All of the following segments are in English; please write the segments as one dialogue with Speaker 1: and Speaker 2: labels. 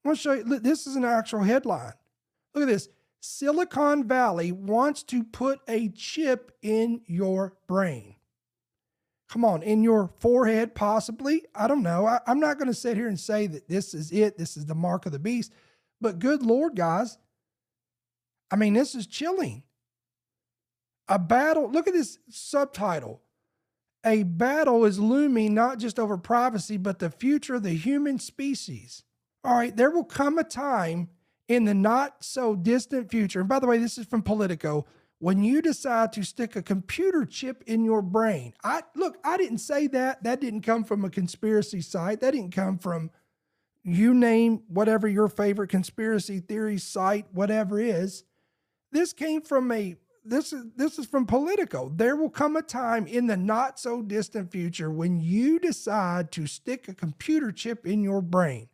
Speaker 1: I want to show you, look, this is an actual headline. Look at this. Silicon Valley wants to put a chip in your brain. Come on, in your forehead, possibly. I don't know. I'm not going to sit here and say that this is it. This is the mark of the beast. But good Lord, guys. I mean, this is chilling. A battle. Look at this subtitle. A battle is looming not just over privacy, but the future of the human species. All right, there will come a time in the not so distant future. And by the way, this is from Politico. When you decide to stick a computer chip in your brain. I didn't say that. That didn't come from a conspiracy site. That didn't come from, you name whatever your favorite conspiracy theory site, whatever is. This came from this is from Politico. There will come a time in the not so distant future when you decide to stick a computer chip in your brain.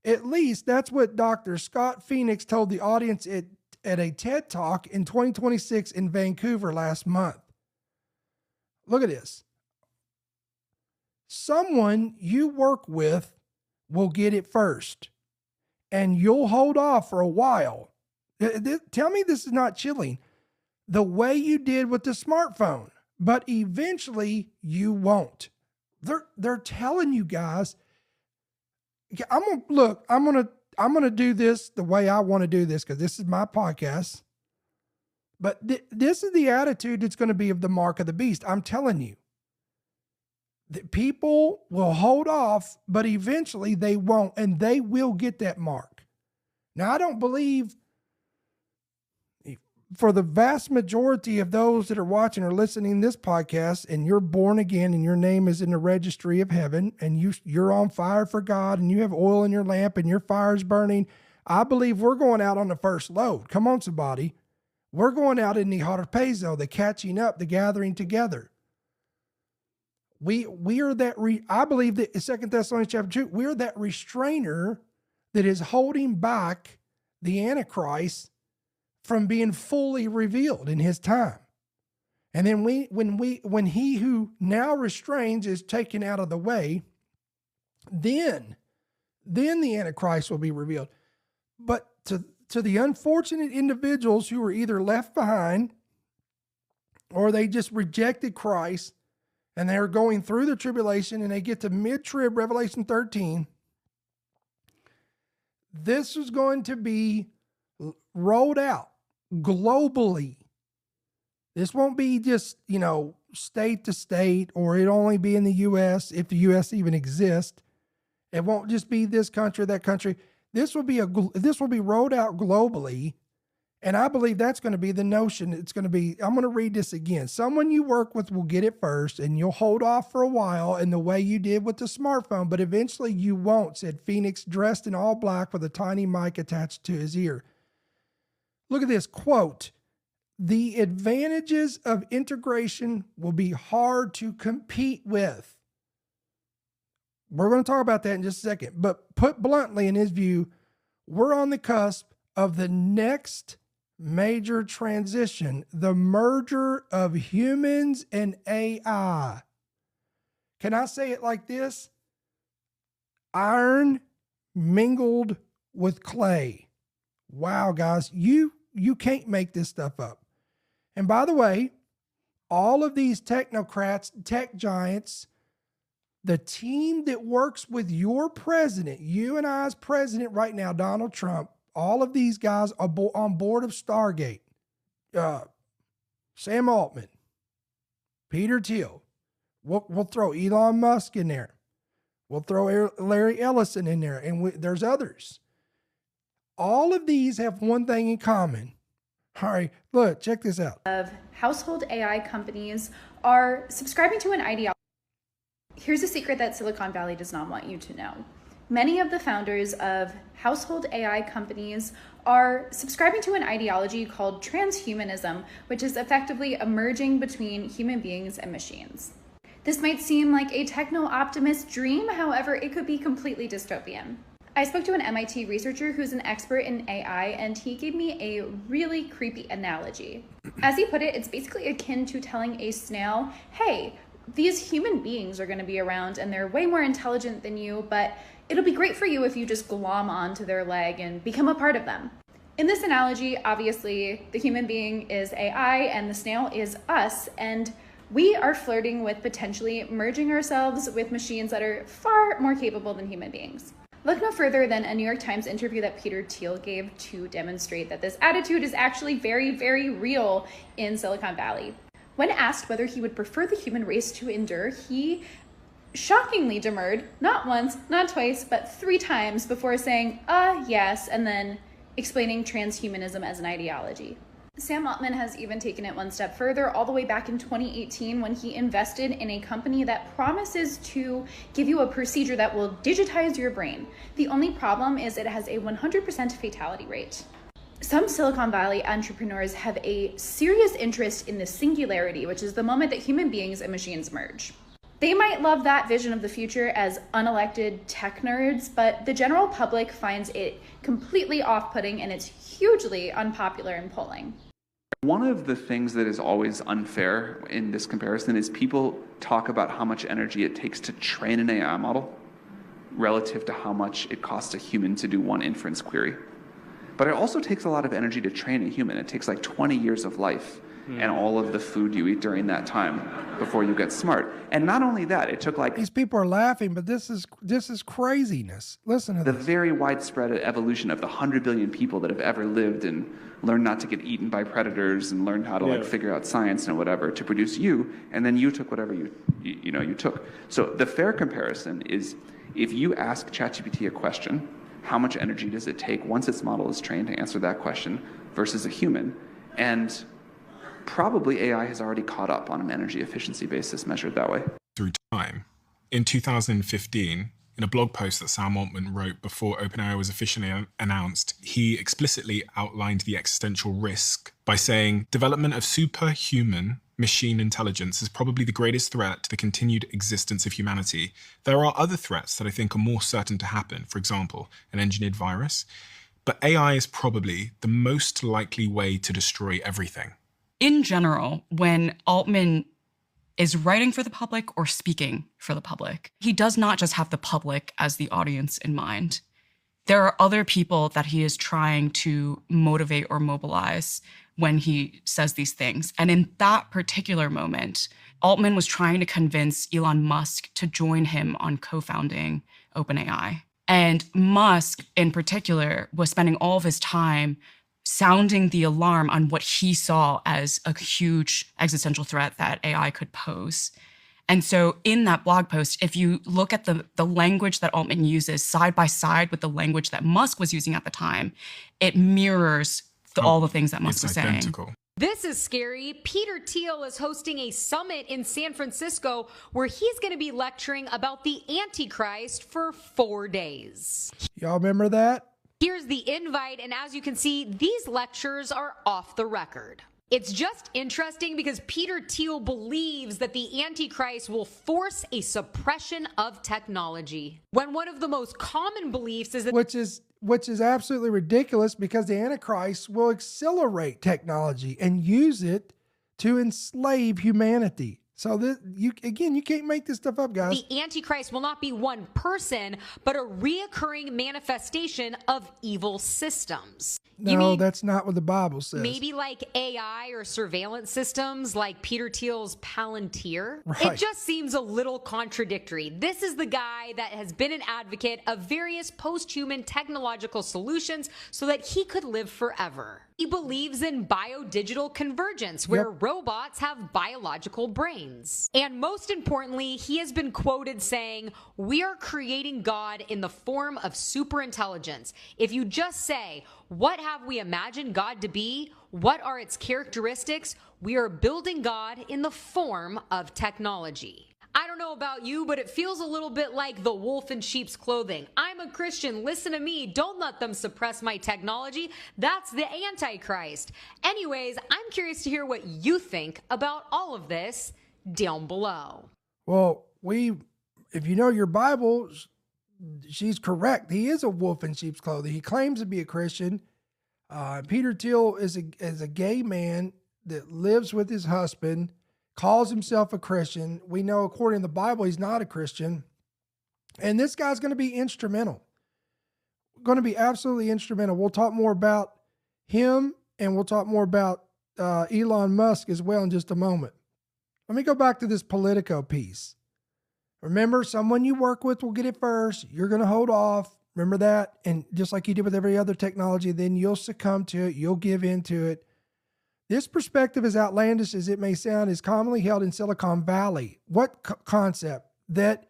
Speaker 1: At least that's what Dr. Scott Phoenix told the audience at a TED Talk in 2026 in Vancouver last month. Look at this. Someone you work with will get it first, and you'll hold off for a while. Tell me this is not chilling. The way you did with the smartphone, but eventually you won't. They're telling you guys. I'm gonna do this the way I want to do this because this is my podcast. But this is the attitude that's going to be of the mark of the beast. I'm telling you, that people will hold off, but eventually they won't, and they will get that mark. Now, I don't believe for the vast majority of those that are watching or listening to this podcast, and you're born again and your name is in the registry of heaven, and you're on fire for God, and you have oil in your lamp and your fire is burning, I believe we're going out on the first load. Come on, somebody. We're going out in the harpezo, the catching up, the gathering together. We are that, I believe that in 2 Thessalonians chapter 2, we're that restrainer that is holding back the Antichrist from being fully revealed in his time. And then when he who now restrains is taken out of the way, then the Antichrist will be revealed. But to the unfortunate individuals who were either left behind or they just rejected Christ and they're going through the tribulation and they get to mid-trib, Revelation 13, this is going to be rolled out globally. This won't be just, state to state, or it only be in the U.S. if the U.S. even exists. It won't just be this country, that country. This will be rolled out globally, and I believe that's going to be the notion. It's going to be, I'm going to read this again. Someone you work with will get it first, and you'll hold off for a while in the way you did with the smartphone, but eventually you won't, said Phoenix, dressed in all black with a tiny mic attached to his ear. Look at this quote. The advantages of integration will be hard to compete with. We're going to talk about that in just a second. But put bluntly, in his view, we're on the cusp of the next major transition, the merger of humans and AI. Can I say it like this? Iron mingled with clay. Wow, guys, you can't make this stuff up. And by the way, all of these technocrats, tech giants, the team that works with your president, you and I's president right now, Donald Trump, all of these guys are on board of Stargate. Sam Altman, Peter Thiel. We'll throw Elon Musk in there. We'll throw Larry Ellison in there, and there's others. All of these have one thing in common. All right, look, check this out.
Speaker 2: Of household AI companies are subscribing to an ideology. Here's a secret that Silicon Valley does not want you to know. Many of the founders of household AI companies are subscribing to an ideology called transhumanism, which is effectively a merging between human beings and machines. This might seem like a techno-optimist dream, however, it could be completely dystopian. I spoke to an MIT researcher who's an expert in AI, and he gave me a really creepy analogy. As he put it, it's basically akin to telling a snail, hey, these human beings are going to be around and they're way more intelligent than you, but It'll be great for you if you just glom onto their leg and become a part of them. In this analogy, obviously, the human being is AI and the snail is us, and we are flirting with potentially merging ourselves with machines that are far more capable than human beings. Look no further than a New York Times interview that Peter Thiel gave to demonstrate that this attitude is actually very, very real in Silicon Valley. When asked whether he would prefer the human race to endure, he shockingly demurred, not once, not twice, but 3 times before saying, yes, and then explaining transhumanism as an ideology. Sam Altman has even taken it one step further, all the way back in 2018 when he invested in a company that promises to give you a procedure that will digitize your brain. The only problem is it has a 100% fatality rate. Some Silicon Valley entrepreneurs have a serious interest in the singularity, which is the moment that human beings and machines merge. They might love that vision of the future as unelected tech nerds, but the general public finds it completely off-putting and it's hugely unpopular in polling.
Speaker 3: One of the things that is always unfair in this comparison is people talk about how much energy it takes to train an AI model relative to how much it costs a human to do one inference query. But it also takes a lot of energy to train a human. It takes like 20 years of life and all of the food you eat during that time before you get smart. And not only that, it took like...
Speaker 1: These people are laughing, but this is craziness. Listen to
Speaker 3: the
Speaker 1: this.
Speaker 3: very widespread evolution of the 100 billion people that have ever lived and learned not to get eaten by predators and learned how to like figure out science and whatever to produce you, and then you took whatever you took. So the fair comparison is if you ask ChatGPT a question, how much energy does it take once its model is trained to answer that question versus a human? And probably AI has already caught up on an energy efficiency basis measured that way.
Speaker 4: Through time. In 2015, in a blog post that Sam Altman wrote before OpenAI was officially announced, he explicitly outlined the existential risk by saying, development of superhuman machine intelligence is probably the greatest threat to the continued existence of humanity. There are other threats that I think are more certain to happen, for example, an engineered virus, but AI is probably the most likely way to destroy everything.
Speaker 5: In general, when Altman is writing for the public or speaking for the public, he does not just have the public as the audience in mind. There are other people that he is trying to motivate or mobilize when he says these things. And in that particular moment, Altman was trying to convince Elon Musk to join him on co-founding OpenAI. And Musk, in particular, was spending all of his time sounding the alarm on what he saw as a huge existential threat that AI could pose. And so in that blog post, if you look at the language that Altman uses side by side with the language that Musk was using at the time, it mirrors all the things that Musk was
Speaker 4: identical.
Speaker 5: saying.
Speaker 6: This is scary. Peter Thiel is hosting a summit in San Francisco where he's going to be lecturing about the Antichrist for 4 days.
Speaker 1: Y'all remember that?
Speaker 6: Here's the invite, and as you can see, these lectures are off the record. It's just interesting because Peter Thiel believes that the Antichrist will force a suppression of technology, when one of the most common beliefs is that...
Speaker 1: Which is absolutely ridiculous because the Antichrist will accelerate technology and use it to enslave humanity. So you can't make this stuff up, guys.
Speaker 6: The Antichrist will not be one person, but a reoccurring manifestation of evil systems.
Speaker 1: No, that's not what the Bible says.
Speaker 6: Maybe like AI or surveillance systems like Peter Thiel's Palantir?
Speaker 1: Right.
Speaker 6: It just seems a little contradictory. This is the guy that has been an advocate of various post-human technological solutions so that he could live forever. He believes in biodigital convergence, where robots have biological brains. And most importantly, he has been quoted saying, "We are creating God in the form of superintelligence." If you just say, what have we imagined God to be? What are its characteristics? We are building God in the form of technology. I don't know about you, but it feels a little bit like the wolf in sheep's clothing. I'm a Christian, listen to me, don't let them suppress my technology. That's the Antichrist. Anyways, I'm curious to hear what you think about all of this down below.
Speaker 1: Well, if you know your Bible, she's correct. He is a wolf in sheep's clothing. He claims to be a Christian. Peter Thiel is a gay man that lives with his husband, calls himself a Christian. We know according to the Bible, he's not a Christian. And this guy's going to be instrumental. Going to be absolutely instrumental. We'll talk more about him, and we'll talk more about Elon Musk as well in just a moment. Let me go back to this Politico piece. Remember, someone you work with will get it first. You're going to hold off. Remember that. And just like you did with every other technology, then you'll succumb to it. You'll give into it. This perspective, as outlandish as it may sound, is commonly held in Silicon Valley. What concept? That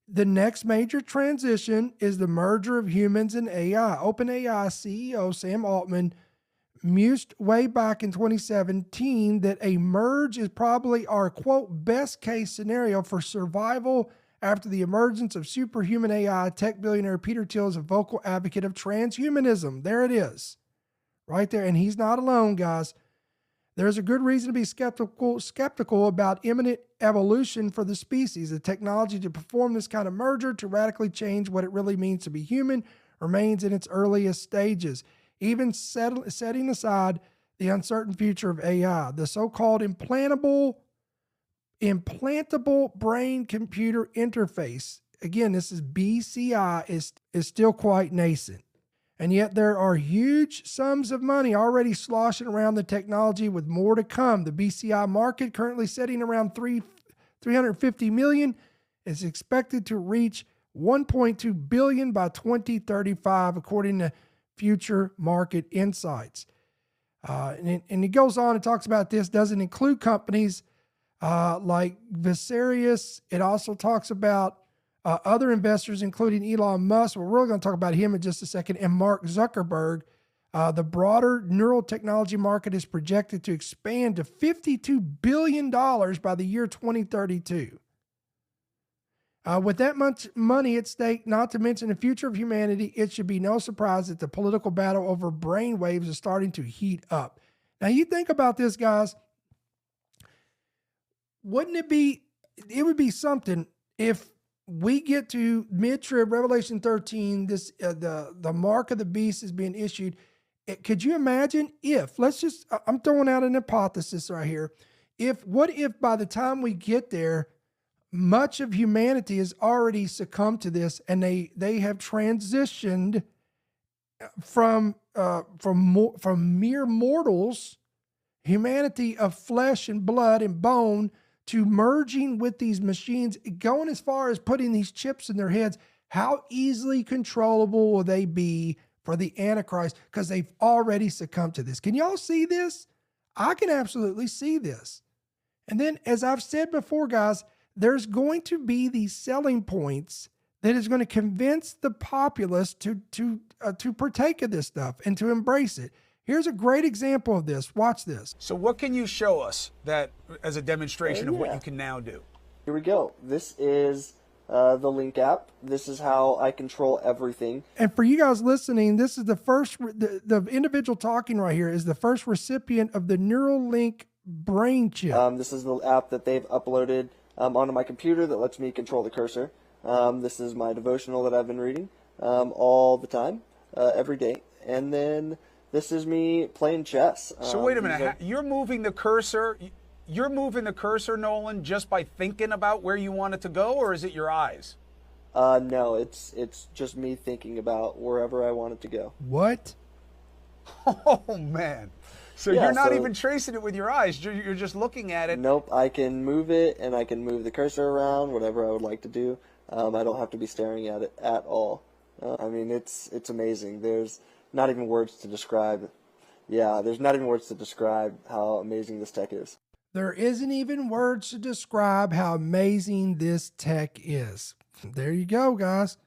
Speaker 1: the next major transition is the merger of humans and AI. OpenAI CEO Sam Altman mused way back in 2017 that a merge is probably our, quote, best case scenario for survival after the emergence of superhuman AI. Tech billionaire Peter Thiel is a vocal advocate of transhumanism. There it is, right there. And he's not alone, guys. There's a good reason to be skeptical about imminent evolution for the species. The technology to perform this kind of merger to radically change what it really means to be human remains in its earliest stages. Even setting aside the uncertain future of AI, the so-called implantable brain-computer interface, again, this is BCI, is still quite nascent. And yet there are huge sums of money already sloshing around the technology with more to come. The BCI market, currently sitting around $350 million, is expected to reach $1.2 billion by 2035, according to Future Market Insights. And it goes on and talks about this, doesn't include companies like Viserius. It also talks about other investors, including Elon Musk. We're really going to talk about him in just a second, and Mark Zuckerberg. The broader neural technology market is projected to expand to $52 billion by the year 2032. With that much money at stake, not to mention the future of humanity, it should be no surprise that the political battle over brainwaves is starting to heat up. Now, you think about this, guys. Wouldn't it be, it would be something if we get to mid-trib, Revelation 13, this the mark of the beast is being issued. Could you imagine if, I'm throwing out an hypothesis right here. What if by the time we get there, much of humanity has already succumbed to this, and they have transitioned from mere mortals, humanity of flesh and blood and bone, to merging with these machines, going as far as putting these chips in their heads. How easily controllable will they be for the Antichrist? Because they've already succumbed to this. Can y'all see this? I can absolutely see this. And then, as I've said before, guys, there's going to be these selling points that is going to convince the populace to partake of this stuff and to embrace it. Here's a great example of this. Watch this.
Speaker 7: So what can you show us that as a demonstration of what you can now do?
Speaker 8: Here we go. This is the Link app. This is how I control everything.
Speaker 1: And for you guys listening, this is the first, the individual talking right here is the first recipient of the Neuralink brain chip.
Speaker 8: This is the app that they've uploaded onto my computer that lets me control the cursor. This is my devotional that I've been reading all the time, every day. And then this is me playing chess.
Speaker 7: So wait a minute, you're moving the cursor. You're moving the cursor, Nolan, just by thinking about where you want it to go, or is it your eyes?
Speaker 8: No, it's just me thinking about wherever I want it to go.
Speaker 1: What?
Speaker 7: Oh man! So yeah, you're not even tracing it with your eyes. You're just looking at it.
Speaker 8: Nope. I can move it, and I can move the cursor around, whatever I would like to do. I don't have to be staring at it at all. I mean, it's amazing. There's not even words to describe. Yeah, there's not even words to describe how amazing this tech is.
Speaker 1: There isn't even words to describe how amazing this tech is. There you go, guys.